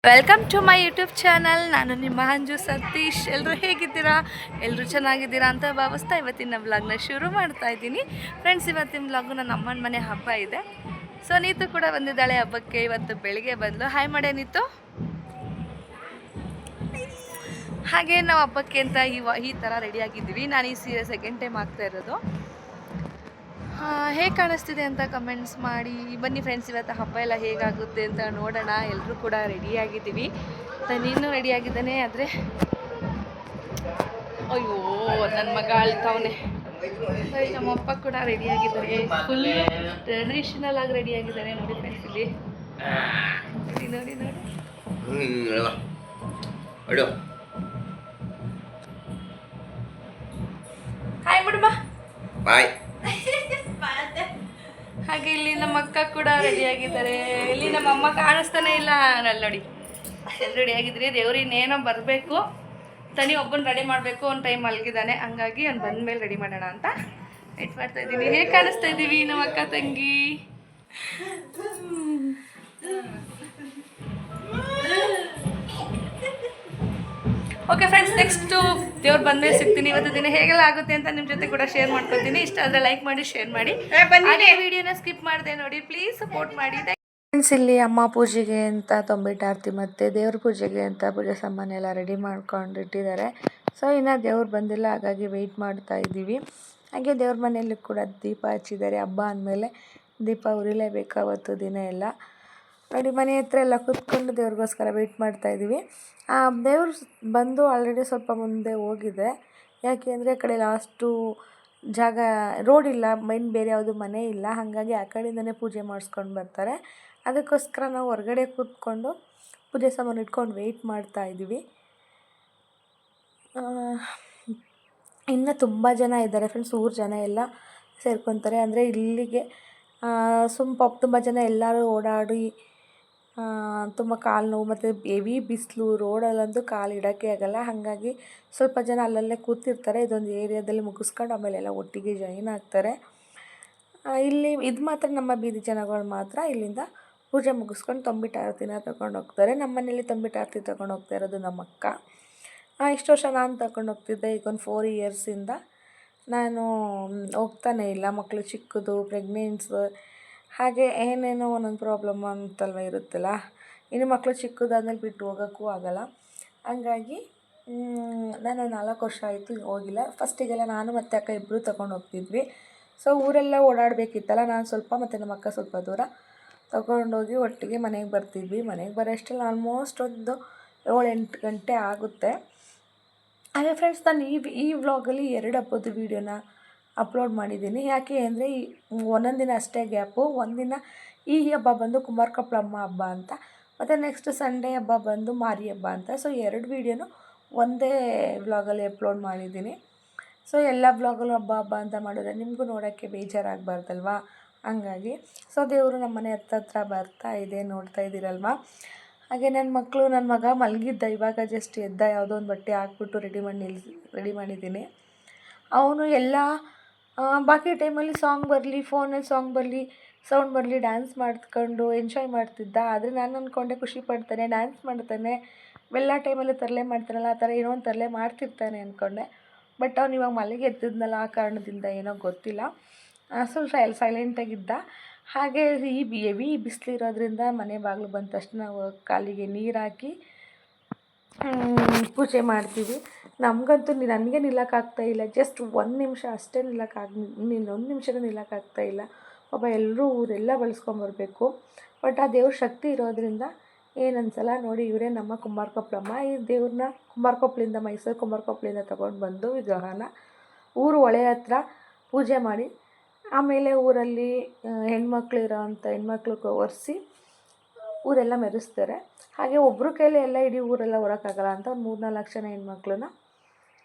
Welcome to my YouTube channel. ನಾನು ನಿಮ್ಮ ಅಂಜು ಸತೀಶ್. ಎಲ್ಲರೂ ಹೇಗಿದ್ದೀರಾ? ಎಲ್ಲರೂ ಚೆನ್ನಾಗಿದ್ದೀರಾ ಅಂತ ಭಾವಿಸ್ತಾ ಇವತ್ತಿನ ವ್ಲಾಗ್ನ ಶುರು ಮಾಡ್ತಾ ಇದ್ದೀನಿ. ಫ್ರೆಂಡ್ಸ್, ಇವತ್ತಿನ ವ್ಲಾಗು ನನ್ನ ಅಮ್ಮನ ಮನೆ ಹಬ್ಬ ಇದೆ. ಸೊ ನೀತು ಕೂಡ ಬಂದಿದ್ದಾಳೆ ಹಬ್ಬಕ್ಕೆ. ಇವತ್ತು ಬೆಳಿಗ್ಗೆ ಬಂದು ಹಾಯ್ ಮಾಡೇ ನೀತು. ಹಾಗೆ ನಾವು ಹಬ್ಬಕ್ಕೆ ಅಂತ ಈ ಥರ ರೆಡಿಯಾಗಿದ್ದೀವಿ. ನಾನು ಈ ಸೀರೆ ಸೆಕೆಂಡ್ ಟೈಮ್ ಆಗ್ತಾ ಇರೋದು. ಹೇಗೆ ಕಾಣಿಸ್ತಿದೆ ಅಂತ ಕಮೆಂಟ್ಸ್ ಮಾಡಿ. ಬನ್ನಿ ಫ್ರೆಂಡ್ಸ್, ಇವತ್ತು ಹಬ್ಬ ಎಲ್ಲ ಹೇಗಾಗುತ್ತೆ ಅಂತ ನೋಡೋಣ. ಎಲ್ಲರೂ ಕೂಡ ರೆಡಿಯಾಗಿದ್ದೀವಿ. ನೀನು ರೆಡಿಯಾಗಿದ್ದಾನೆ. ಆದರೆ ಅಯ್ಯೋ ನನ್ನ ಮಗ ಅಳ್ತಾವನೆ. ಸರಿ, ನಮ್ಮಪ್ಪ ಕೂಡ ರೆಡಿಯಾಗಿದ್ದಾರೆ. ಫುಲ್ ಟ್ರೆಡಿಷನಲ್ ಆಗಿ ರೆಡಿಯಾಗಿದ್ದಾರೆ. ನೋಡಿ ಫ್ರೆಂಡ್ಸ್, ಇಲ್ಲಿ ನೋಡಿ ನೋಡಿ ನೋಡಿ. ಹಾಯ್ ಬಿಡಮ್ಮ. ಬಾಯ್. ಹಾಗೆ ಇಲ್ಲಿ ನಮ್ಮ ಅಕ್ಕ ಕೂಡ ರೆಡಿಯಾಗಿದ್ದಾರೆ. ಇಲ್ಲಿ ನಮ್ಮ ಅಮ್ಮ ಕಾಣಿಸ್ತಾನೆ ಇಲ್ಲ. ಅಲ್ಲಿ ನೋಡಿ, ಎಲ್ಲ ರೆಡಿಯಾಗಿದ್ರಿ. ದೇವ್ರು ಇನ್ನೇನೋ ಬರಬೇಕು. ತನಿ ಒಬ್ಬನ ರೆಡಿ ಮಾಡಬೇಕು. ಒಂದು ಟೈಮ್ ಮಲಗಿದ್ದಾನೆ, ಹಂಗಾಗಿ ಅವ್ನು ಬಂದ ಮೇಲೆ ರೆಡಿ ಮಾಡೋಣ ಅಂತ ವೆಯ್ಟ್ ಮಾಡ್ತಾ ಇದ್ದೀನಿ. ಹೇಗೆ ಕಾಣಿಸ್ತಾ ಇದ್ದೀವಿ ನಮ್ಮ ಅಕ್ಕ ತಂಗಿ? ಓಕೆ ಫ್ರೆಂಡ್ಸ್, ನೆಕ್ಸ್ಟು ದೇವ್ರು ಬಂದಮೇಲೆ ಸಿಗ್ತೀನಿ. ಇವತ್ತು ದಿನ ಹೇಗೆಲ್ಲ ಆಗುತ್ತೆ ಅಂತ ನಿಮ್ಮ ಜೊತೆ ಕೂಡ ಶೇರ್ ಮಾಡ್ಕೊತೀನಿ. ಇಷ್ಟ ಆದರೆ ಲೈಕ್ ಮಾಡಿ, ಶೇರ್ ಮಾಡಿ. ವಿಡಿಯೋನ ಸ್ಕಿಪ್ ಮಾಡಿದೆ ನೋಡಿ, ಪ್ಲೀಸ್ ಸಪೋರ್ಟ್ ಮಾಡಿ. ಫ್ರೆಂಡ್ಸ್, ಇಲ್ಲಿ ಅಮ್ಮ ಪೂಜೆಗೆ ಅಂತ ತೊಂಬಿಟ್ಟಾರ್ತಿ ಮತ್ತು ದೇವ್ರ ಪೂಜೆಗೆ ಅಂತ ಪೂಜೆ ಸಾಮಾನೆಲ್ಲ ರೆಡಿ ಮಾಡ್ಕೊಂಡಿಟ್ಟಿದ್ದಾರೆ. ಸೊ ಇನ್ನು ದೇವ್ರು ಬಂದಿಲ್ಲ, ಹಾಗಾಗಿ ವೆಯ್ಟ್ ಮಾಡ್ತಾ ಇದ್ದೀವಿ. ಹಾಗೆ ದೇವ್ರ ಮನೆಯಲ್ಲಿ ಕೂಡ ದೀಪ ಹಚ್ಚಿದ್ದಾರೆ. ಹಬ್ಬ ಅಂದಮೇಲೆ ದೀಪ ಉರಿಲೇಬೇಕು ಅವತ್ತು ದಿನ ಎಲ್ಲ. ನೋಡಿ, ಮನೆ ಹತ್ರ ಎಲ್ಲ ಕೂತ್ಕೊಂಡು ದೇವ್ರಿಗೋಸ್ಕರ ವೆಯ್ಟ್ ಮಾಡ್ತಾ ಇದ್ದೀವಿ. ದೇವ್ರು ಬಂದು ಆಲ್ರೆಡಿ ಸ್ವಲ್ಪ ಮುಂದೆ ಹೋಗಿದೆ. ಯಾಕೆ ಅಂದರೆ ಆ ಕಡೆ ಲಾಸ್ಟು ಜಾಗ ರೋಡ್ ಇಲ್ಲ, ಬೇರೆ ಯಾವುದು ಮನೆ ಇಲ್ಲ. ಹಾಗಾಗಿ ಆ ಕಡೆಯಿಂದನೇ ಪೂಜೆ ಮಾಡಿಸ್ಕೊಂಡು ಬರ್ತಾರೆ. ಅದಕ್ಕೋಸ್ಕರ ನಾವು ಹೊರಗಡೆ ಕೂತ್ಕೊಂಡು ಪೂಜೆ ಸಾಮಾನು ಇಟ್ಕೊಂಡು ವೆಯ್ಟ್ ಮಾಡ್ತಾ ಇದ್ದೀವಿ. ಇನ್ನು ತುಂಬ ಜನ ಇದ್ದಾರೆ ಫ್ರೆಂಡ್ಸ್. ಊರು ಜನ ಎಲ್ಲ ಸೇರ್ಕೊತಾರೆ. ಅಂದರೆ ಇಲ್ಲಿಗೆ ತುಂಬ ಜನ ಎಲ್ಲರೂ ಓಡಾಡಿ ತುಂಬ ಕಾಲು ನೋವು ಮತ್ತು ಹೆವಿ ಬಿಸಿಲು. ರೋಡಲ್ಲಂತೂ ಕಾಲು ಇಡೋಕ್ಕೆ ಆಗೋಲ್ಲ. ಹಾಗಾಗಿ ಸ್ವಲ್ಪ ಜನ ಅಲ್ಲಲ್ಲೇ ಕೂತಿರ್ತಾರೆ. ಇದೊಂದು ಏರಿಯಾದಲ್ಲಿ ಮುಗಿಸ್ಕೊಂಡು ಆಮೇಲೆಲ್ಲ ಒಟ್ಟಿಗೆ ಜಾಯಿನ್ ಆಗ್ತಾರೆ. ಇಲ್ಲಿ ಇದು ಮಾತ್ರ ನಮ್ಮ ಬೀದಿ ಜನಗಳು ಮಾತ್ರ ಇಲ್ಲಿಂದ ಪೂಜೆ ಮುಗಿಸ್ಕೊಂಡು ತೊಂಬಿಟ್ಟಾರತಿನ ತೊಗೊಂಡು ಹೋಗ್ತಾರೆ. ನಮ್ಮ ಮನೇಲಿ ತೊಂಬಿಟ್ಟಾರತಿ ತೊಗೊಂಡು ಹೋಗ್ತಾ ಇರೋದು ನಮ್ಮ ಅಕ್ಕ. ಇಷ್ಟು ವರ್ಷ ನಾನು ತಗೊಂಡು ಹೋಗ್ತಿದ್ದೆ. ಈಗ ಒಂದು 4 ಇಯರ್ಸಿಂದ ನಾನು ಹೋಗ್ತಾನೆ ಇಲ್ಲ. ಮಕ್ಕಳು ಚಿಕ್ಕದು, ಪ್ರೆಗ್ನೆನ್ಸ್, ಹಾಗೆ ಏನೇನೋ ಒಂದೊಂದು ಪ್ರಾಬ್ಲಮ್ ಅಂತಲ್ವ ಇರುತ್ತಲ್ಲ. ಇನ್ನು ಮಕ್ಕಳು ಚಿಕ್ಕದಾದ್ಮೇಲೆ ಬಿಟ್ಟು ಹೋಗೋಕ್ಕೂ ಆಗೋಲ್ಲ. ಹಂಗಾಗಿ ನಾನು 4 ವರ್ಷ ಆಯಿತು ಹೋಗಿಲ್ಲ. ಫಸ್ಟಿಗೆಲ್ಲ ನಾನು ಮತ್ತು ಅಕ್ಕ ಇಬ್ಬರು ತೊಗೊಂಡು ಹೋಗ್ತಿದ್ವಿ. ಸೊ ಊರೆಲ್ಲ ಓಡಾಡಬೇಕಿತ್ತಲ್ಲ, ನಾನು ಸ್ವಲ್ಪ ಮತ್ತು ನಮ್ಮ ಅಕ್ಕ ಸ್ವಲ್ಪ ದೂರ ತೊಗೊಂಡೋಗಿ ಒಟ್ಟಿಗೆ ಮನೆಗೆ ಬರ್ತಿದ್ವಿ. ಮನೆಗೆ ಬರೋಷ್ಟರಲ್ಲಿ ಆಲ್ಮೋಸ್ಟ್ ಒಂದು 7-8 ಗಂಟೆ ಆಗುತ್ತೆ. ಹಾಗೆ ಫ್ರೆಂಡ್ಸ್, ನಾನು ಈ ವ್ಲಾಗಲ್ಲಿ 2 ಹಬ್ಬದ ವೀಡಿಯೋನ ಅಪ್ಲೋಡ್ ಮಾಡಿದ್ದೀನಿ. ಯಾಕೆ ಅಂದರೆ ಒಂದೊಂದು ದಿನ ಅಷ್ಟೇ ಗ್ಯಾಪು. ಒಂದಿನ ಈ ಹಬ್ಬ ಬಂದು ಕುಮಾರ ಕೊಪ್ಪಳಮ್ಮ ಹಬ್ಬ ಅಂತ, ಮತ್ತು ನೆಕ್ಸ್ಟ್ ಸಂಡೇ ಹಬ್ಬ ಬಂದು ಮಾರಿ ಹಬ್ಬ ಅಂತ. ಸೊ 2 ವೀಡಿಯೋನು ಒಂದೇ ವ್ಲಾಗಲ್ಲಿ ಅಪ್ಲೋಡ್ ಮಾಡಿದ್ದೀನಿ. ಸೊ ಎಲ್ಲ ವ್ಲಾಗಲ್ಲೂ ಹಬ್ಬ ಅಂತ ಮಾಡಿದ್ರೆ ನಿಮಗೂ ನೋಡೋಕ್ಕೆ ಬೇಜಾರಾಗಬಾರ್ದಲ್ವ. ಹಂಗಾಗಿ ಸೊ ದೇವರು ನಮ್ಮ ಮನೆ ಹತ್ರ ಬರ್ತಾ ಇದೆ, ನೋಡ್ತಾ ಇದ್ದೀರಲ್ವ. ಹಾಗೆ ನನ್ನ ಮಗ ಮಲಗಿದ್ದ, ಇವಾಗ ಜಸ್ಟ್ ಎದ್ದ. ಯಾವುದೋ ಒಂದು ಬಟ್ಟೆ ಹಾಕ್ಬಿಟ್ಟು ರೆಡಿ ಮಾಡಿದ್ದೀನಿ. ಅವನು ಎಲ್ಲ ಬಾಕಿ ಟೈಮಲ್ಲಿ ಸಾಂಗ್ ಬರಲಿ, ಫೋನಲ್ಲಿ ಸಾಂಗ್ ಬರಲಿ, ಸೌಂಡ್ ಬರಲಿ, ಡ್ಯಾನ್ಸ್ ಮಾಡ್ಕೊಂಡು ಎಂಜಾಯ್ ಮಾಡ್ತಿದ್ದ. ಆದರೆ ನಾನು ಅಂದ್ಕೊಂಡೆ ಖುಷಿ ಪಡ್ತಾನೆ, ಡ್ಯಾನ್ಸ್ ಮಾಡ್ತಾನೆ, ಎಲ್ಲ ಟೈಮಲ್ಲೂ ತರಲೆ ಮಾಡ್ತಾನಲ್ಲ, ಆ ಥರ ಏನೋ ಒಂದು ತರಲೆ ಮಾಡ್ತಿರ್ತಾನೆ ಅಂದ್ಕೊಂಡೆ. ಬಟ್ ಅವ್ನು ಇವಾಗ ಮಲಗಿ ಎದ್ದಿದ್ನಲ್ಲ, ಆ ಕಾರಣದಿಂದ ಏನೋ ಗೊತ್ತಿಲ್ಲ, ಸ್ವಲ್ಪ ಸೈಲೆಂಟಾಗಿದ್ದ. ಹಾಗೆ ಹೆವಿ ಬಿಸಿಲಿರೋದ್ರಿಂದ ಮನೆ ಬಾಗಿಲು ಬಂದ ತಕ್ಷಣ ಕಾಲಿಗೆ ನೀರು ಹಾಕಿ ಪೂಜೆ ಮಾಡ್ತೀವಿ. ನಮಗಂತೂ ನನಗೆ ನಿಲ್ಲಕ್ಕಾಗ್ತಾಯಿಲ್ಲ. ಜಸ್ಟ್ 1 ನಿಮಿಷ ಅಷ್ಟೇ ಒಂದು ನಿಮಿಷನೂ ನಿಲ್ಲಕ್ಕಾಗ್ತಾಯಿಲ್ಲ. ಪಾಪ ಎಲ್ಲರೂ ಊರೆಲ್ಲ ಬಳಸ್ಕೊಂಬರ್ಬೇಕು. ಬಟ್ ಆ ದೇವ್ರ ಶಕ್ತಿ ಇರೋದ್ರಿಂದ ಏನನ್ಸಲ್ಲ. ನೋಡಿ, ಇವರೇ ನಮ್ಮ ಕುಮಾರ ಕೊಪ್ಪಳಮ್ಮ. ಈ ದೇವ್ರನ್ನ ಮೈಸೂರು ಕುಮಾರ ಕೊಪ್ಪಳಿಂದ ತೊಗೊಂಡು ಬಂದು ವಿಗ್ರಹನ ಊರು ಹೊಳೆ ಹತ್ರ ಪೂಜೆ ಮಾಡಿ, ಆಮೇಲೆ ಊರಲ್ಲಿ ಹೆಣ್ಮಕ್ಳು ಒರೆಸಿ ಊರೆಲ್ಲ ಮೆರೆಸ್ತಾರೆ. ಹಾಗೆ ಒಬ್ಬರು ಕೈಲಿ ಎಲ್ಲ ಇಡೀ ಊರೆಲ್ಲ ಹೊರೋಕ್ಕಾಗಲ್ಲ ಅಂತ ಒಂದು 3-4 ಜನ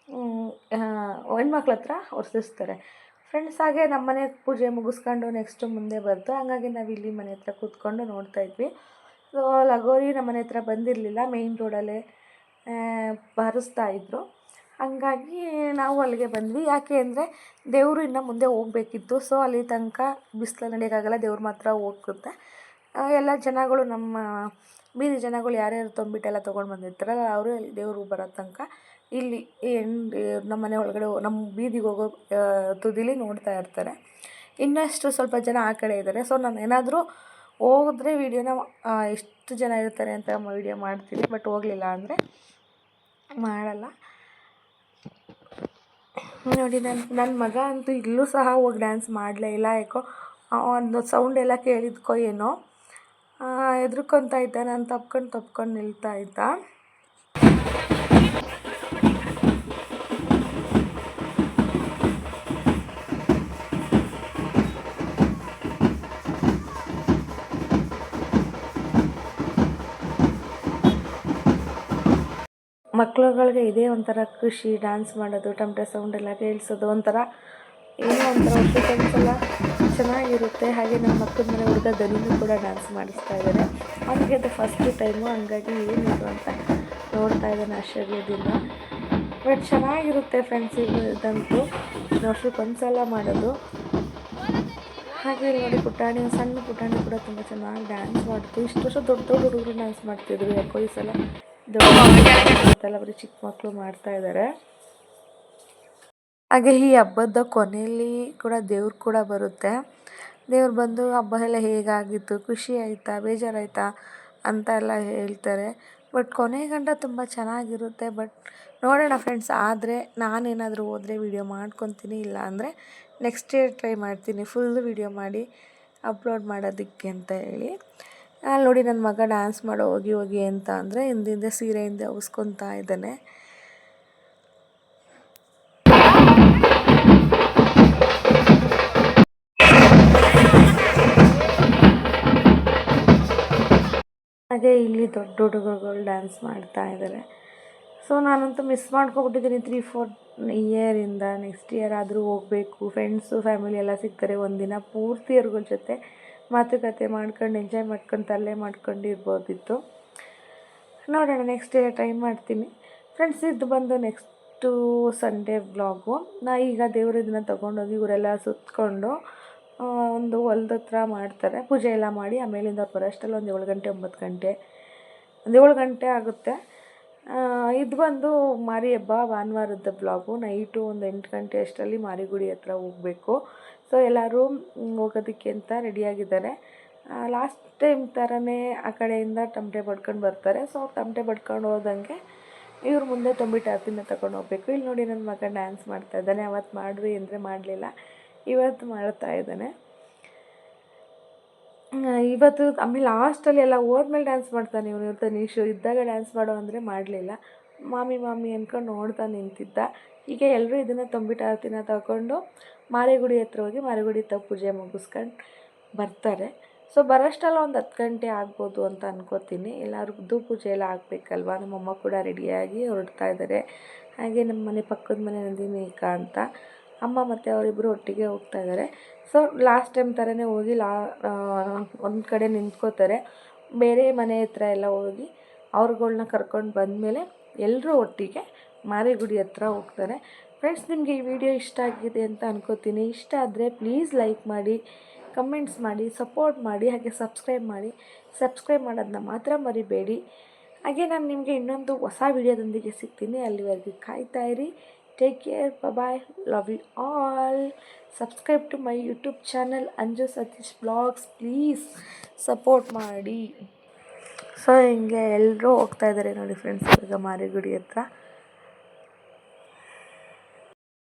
ಹೆಣ್ಮಕ್ಳ ಹತ್ರ ಒರೆಸಿಸ್ತಾರೆ ಫ್ರೆಂಡ್ಸ್. ಹಾಗೆ ನಮ್ಮ ಮನೆ ಪೂಜೆ ಮುಗಿಸ್ಕೊಂಡು ನೆಕ್ಸ್ಟು ಮುಂದೆ ಬರ್ತು. ಹಾಗಾಗಿ ನಾವು ಇಲ್ಲಿ ಮನೆ ಹತ್ರ ಕೂತ್ಕೊಂಡು ನೋಡ್ತಾಯಿದ್ವಿ. ಸೊ ಲಗೋರಿ ನಮ್ಮ ಮನೆ ಹತ್ರ ಬಂದಿರಲಿಲ್ಲ, ಮೇಯ್ನ್ ರೋಡಲ್ಲೇ ಬಾರಿಸ್ತಾಯಿದ್ರು. ಹಾಗಾಗಿ ನಾವು ಅಲ್ಲಿಗೆ ಬಂದ್ವಿ. ಯಾಕೆ ಅಂದರೆ ದೇವರು ಇನ್ನು ಮುಂದೆ ಹೋಗಬೇಕಿತ್ತು. ಸೊ ಅಲ್ಲಿ ತನಕ ಬಿಸಿಲಲ್ಲಿ ನಡೆಯೋಕ್ಕಾಗಲ್ಲ, ದೇವ್ರು ಮಾತ್ರ ಹೋಗುತ್ತೆ. ಎಲ್ಲ ಜನಗಳು ನಮ್ಮ ಬೀದಿ ಜನಗಳು ಯಾರ್ಯಾರು ತಂಬಿಟ್ಟೆಲ್ಲ ತೊಗೊಂಡು ಬಂದಿರ್ತಾರಲ್ಲ ಅವರು ದೇವ್ರಿಗೆ ಬರೋ ತನಕ ಇಲ್ಲಿ ನಮ್ಮ ಮನೆ ಒಳಗಡೆ ನಮ್ಮ ಬೀದಿಗೆ ಹೋಗೋ ತುದಿಲಿ ನೋಡ್ತಾ ಇರ್ತಾರೆ. ಇನ್ನಷ್ಟು ಸ್ವಲ್ಪ ಜನ ಆ ಕಡೆ ಇದ್ದಾರೆ. ಸೊ ನಾನು ಏನಾದರೂ ಹೋದ್ರೆ ವೀಡಿಯೋನ ಎಷ್ಟು ಜನ ಇರ್ತಾರೆ ಅಂತ ವೀಡಿಯೋ ಮಾಡ್ತೀನಿ. ಬಟ್ ಹೋಗಲಿಲ್ಲ ಅಂದರೆ ಮಾಡಲ್ಲ. ನೋಡಿ ನನ್ನ ಮಗ ಅಂತೂ ಇಲ್ಲೂ ಸಹ ಹೋಗಿ ಡ್ಯಾನ್ಸ್ ಮಾಡಲೇ ಇಲ್ಲ. ಯಾಕೋ ಒಂದು ಸೌಂಡ್ ಎಲ್ಲ ಕೇಳಿದ್ಕೋ ಏನೋ ಹೆದ್ರುಕೊತಾ ಇದ್ದ. ನಾನು ತಪ್ಕೊಂಡು ನಿಲ್ತಾ ಇದ್ದ. ಮಕ್ಳುಗಳಿಗೆ ಇದೇ ಒಂಥರ ಖುಷಿ, ಡ್ಯಾನ್ಸ್ ಮಾಡೋದು, ಟಮಟೆ ಸೌಂಡ್ ಎಲ್ಲ ಕೇಳಿಸೋದು ಒಂಥರ ಏನೋ ಒಂಥರ ವರ್ಷಕ್ಕೊಂದ್ಸಲ ಚೆನ್ನಾಗಿರುತ್ತೆ. ಹಾಗೆ ನಮ್ಮ ಮಕ್ಕಳ ಮನೆ ಹುಡುಗ ದನಿನೂ ಕೂಡ ಡ್ಯಾನ್ಸ್ ಮಾಡಿಸ್ತಾ ಇದ್ದಾರೆ. ಅವನಿಗೆ ಅದು ಫಸ್ಟ್ ಟೈಮು, ಹಂಗಾಗಿ ಏನಿದು ಅಂತ ನೋಡ್ತಾ ಇದ್ದಾನೆ ಆಶ್ಚರ್ಯದಿಂದ. ಬಟ್ ಚೆನ್ನಾಗಿರುತ್ತೆ ಫ್ರೆಂಡ್ಸ್. ಇದಂತೂ ವರ್ಷಕ್ಕೊಂದ್ಸಲ ಮಾಡೋದು. ಹಾಗೆ ನೋಡಿ ಪುಟಾಣಿ, ಸಣ್ಣ ಪುಟಾಣಿ ಕೂಡ ತುಂಬ ಚೆನ್ನಾಗಿ ಡ್ಯಾನ್ಸ್ ಮಾಡ್ತು. ಇಷ್ಟು ವರ್ಷ ದೊಡ್ಡ ಹುಡುಗರು ಡ್ಯಾನ್ಸ್ ಮಾಡ್ತಿದ್ರು. ಯಾಕೋ ಈ ಸಲ ದೊಡ್ಡ ಬರೀ ಚಿಕ್ಕ ಮಕ್ಕಳು ಮಾಡ್ತಾಯಿದ್ದಾರೆ. ಹಾಗೆ ಈ ಹಬ್ಬದ ಕೊನೆಯಲ್ಲಿ ಕೂಡ ದೇವ್ರು ಕೂಡ ಬರುತ್ತೆ. ದೇವ್ರು ಬಂದು ಹಬ್ಬ ಎಲ್ಲ ಹೇಗಾಗಿತ್ತು, ಖುಷಿ ಆಯಿತಾ, ಬೇಜಾರಾಯಿತಾ ಅಂತ ಎಲ್ಲ ಹೇಳ್ತಾರೆ. ಬಟ್ ಕೊನೆಗಂಟ ತುಂಬ ಚೆನ್ನಾಗಿರುತ್ತೆ. ಬಟ್ ನೋಡೋಣ ಫ್ರೆಂಡ್ಸ್. ಆದರೆ ನಾನೇನಾದರೂ ಹೋದರೆ ವೀಡಿಯೋ ಮಾಡ್ಕೊತೀನಿ, ಇಲ್ಲ ಅಂದರೆ ನೆಕ್ಸ್ಟ್ ಇಯರ್ ಟ್ರೈ ಮಾಡ್ತೀನಿ ಫುಲ್ ವೀಡಿಯೋ ಮಾಡಿ ಅಪ್ಲೋಡ್ ಮಾಡೋದಕ್ಕೆ ಅಂತ ಹೇಳಿ. ಅಲ್ಲಿ ನೋಡಿ ನನ್ನ ಮಗ ಡ್ಯಾನ್ಸ್ ಮಾಡೋ ಹೋಗಿ ಅಂತ ಅಂದರೆ ಹಿಂದಿಂದ ಸೀರೆಯಿಂದ ಉಸ್ಕೊತಾ ಇದ್ದಾನೆ. ಹಾಗೆ ಇಲ್ಲಿ ದೊಡ್ಡ ಹುಡುಗರುಗಳು ಡ್ಯಾನ್ಸ್ ಮಾಡ್ತಾ ಇದ್ದಾರೆ. ಸೊ ನಾನಂತೂ ಮಿಸ್ ಮಾಡ್ಕೊಬಿಟ್ಟಿದ್ದೀನಿ 3-4 ಇಯರಿಂದ. ನೆಕ್ಸ್ಟ್ ಇಯರ್ ಆದರೂ ಹೋಗಬೇಕು. ಫ್ರೆಂಡ್ಸು ಫ್ಯಾಮಿಲಿ ಎಲ್ಲ ಸಿಗ್ತಾರೆ. ಒಂದಿನ ಪೂರ್ತಿ ಅವ್ರಗಳ ಜೊತೆ ಮಾತುಕತೆ ಮಾಡ್ಕೊಂಡು ಎಂಜಾಯ್ ಮಾಡ್ಕೊಂಡು ತಲೆ ಮಾಡ್ಕೊಂಡು ಇರ್ಬೋದಿತ್ತು. ನೋಡೋಣ, ನೆಕ್ಸ್ಟ್ ಇಯರ್ ಟ್ರೈ ಮಾಡ್ತೀನಿ ಫ್ರೆಂಡ್ಸ್. ಇದು ಬಂದು ನೆಕ್ಸ್ಟು ಸಂಡೇ ವ್ಲಾಗು. ಈಗ ದೇವ್ರ ಇದನ್ನ ತೊಗೊಂಡೋಗಿ ಇವರೆಲ್ಲ ಸುತ್ತಕೊಂಡು ಒಂದು ಹೊಲ್ದ ಹತ್ರ ಮಾಡ್ತಾರೆ. ಪೂಜೆ ಎಲ್ಲ ಮಾಡಿ ಆಮೇಲಿಂದ ಬರೋಷ್ಟರಲ್ಲಿ ಒಂದು 7 ಗಂಟೆ 9 ಗಂಟೆ, ಒಂದು 7 ಗಂಟೆ ಆಗುತ್ತೆ. ಇದು ಬಂದು ಮಾರಿ ಹಬ್ಬ ಭಾನುವಾರದ ಬ್ಲಾಗು. ನೈಟು ಒಂದು 8 ಗಂಟೆ ಅಷ್ಟರಲ್ಲಿ ಮಾರಿಗುಡಿ ಹತ್ರ ಹೋಗಬೇಕು. ಸೊ ಎಲ್ಲರೂ ಹೋಗೋದಕ್ಕೆ ಅಂತ ರೆಡಿಯಾಗಿದ್ದಾರೆ. ಲಾಸ್ಟ್ ಟೈಮ್ ಥರನೇ ಆ ಕಡೆಯಿಂದ ತಮಟೆ ಬಡ್ಕೊಂಡು ಬರ್ತಾರೆ. ಸೊ ತಮಟೆ ಬಡ್ಕೊಂಡು ಹೋದಂಗೆ ಇವ್ರು ಮುಂದೆ ತಂಬಿಟ್ಟು ಆರತಿನ ತಗೊಂಡು ಹೋಗಬೇಕು. ಇಲ್ಲಿ ನೋಡಿ ನನ್ನ ಮಗ ಡ್ಯಾನ್ಸ್ ಮಾಡ್ತಾ ಇದ್ದಾನೆ. ಅವತ್ತು ಮಾಡ್ರಿ ಅಂದರೆ ಮಾಡಲಿಲ್ಲ, ಇವತ್ತು ಮಾಡ್ತಾ ಇದ್ದಾನೆ. ಇವತ್ತು ಆಮೇಲೆ ಲಾಸ್ಟಲ್ಲಿ ಎಲ್ಲ ಹೋದ್ಮೇಲೆ ಡ್ಯಾನ್ಸ್ ಮಾಡ್ತಾನೆ ಇವನು. ತನೀಶು ಇದ್ದಾಗ ಡ್ಯಾನ್ಸ್ ಮಾಡೋ ಅಂದರೆ ಮಾಡಲಿಲ್ಲ. ಮಾಮಿ ಅಂದ್ಕೊಂಡು ನೋಡ್ತಾ ನಿಂತಿದ್ದ. ಹೀಗೆ ಎಲ್ಲರೂ ಇದನ್ನು ತಂಬಿಟ್ಟು ಆರತಿನ ತಗೊಂಡು ಮಾರಿಗುಡಿ ಹತ್ರ ಹೋಗಿ ಮಾರಿಗುಡಿ ಪೂಜೆ ಮುಗಿಸ್ಕೊಂಡು ಬರ್ತಾರೆ. ಸೊ ಬರೋಷ್ಟಲ್ಲ ಒಂದು 10 ಗಂಟೆ ಆಗ್ಬೋದು ಅಂತ ಅನ್ಕೋತೀನಿ. ಎಲ್ಲರಿಗೂ ಪೂಜೆ ಎಲ್ಲ ಆಗಬೇಕಲ್ವ. ನಮ್ಮಮ್ಮ ಕೂಡ ರೆಡಿಯಾಗಿ ಹೊರಡ್ತಾ ಇದ್ದಾರೆ. ಹಾಗೆ ನಮ್ಮ ಮನೆ ಪಕ್ಕದ ಮನೆ ನಂದಿನಿಕಾ ಅಂತ ಅಮ್ಮ ಮತ್ತು ಅವರಿಬ್ಬರು ಒಟ್ಟಿಗೆ ಹೋಗ್ತಾ ಇದ್ದಾರೆ. ಸೊ ಲಾಸ್ಟ್ ಟೈಮ್ ಥರನೇ ಹೋಗಿ ಒಂದು ಕಡೆ ನಿಂತ್ಕೋತಾರೆ. ಬೇರೆ ಮನೆ ಹತ್ರ ಎಲ್ಲ ಹೋಗಿ ಅವ್ರುಗಳ್ನ ಕರ್ಕೊಂಡು ಬಂದಮೇಲೆ ಎಲ್ಲರೂ ಒಟ್ಟಿಗೆ ಮಾರಿಗುಡಿ ಹತ್ರ ಹೋಗ್ತಾರೆ. ಫ್ರೆಂಡ್ಸ್, ನಿಮಗೆ ಈ ವಿಡಿಯೋ ಇಷ್ಟ ಆಗಿದೆ ಅಂತ ಅನ್ಕೋತೀನಿ. ಇಷ್ಟ ಆದರೆ ಪ್ಲೀಸ್ ಲೈಕ್ ಮಾಡಿ, ಕಮೆಂಟ್ಸ್ ಮಾಡಿ, ಸಪೋರ್ಟ್ ಮಾಡಿ, ಹಾಗೆ ಸಬ್ಸ್ಕ್ರೈಬ್ ಮಾಡಿ. ಸಬ್ಸ್ಕ್ರೈಬ್ ಮಾಡೋದನ್ನ ಮಾತ್ರ ಮರಿಬೇಡಿ. ಹಾಗೆ ನಾನು ನಿಮಗೆ ಇನ್ನೊಂದು ಹೊಸ ವಿಡಿಯೋದೊಂದಿಗೆ ಸಿಗ್ತೀನಿ. ಅಲ್ಲಿವರೆಗೂ ಕಾಯ್ತಾ ಇರಿ. Take care, bye, love you all. Subscribe to my YouTube channel Anju Satish blogs. Please support ಮಾಡಿ. ಸೊ ಹಿಂಗೆ ಎಲ್ಲರೂ ಹೋಗ್ತಾ ಇದ್ದಾರೆ ನೋಡಿ ಫ್ರೆಂಡ್ಸ್, ಈಗ ಮಾರಿಗುಡಿ ಹತ್ರ.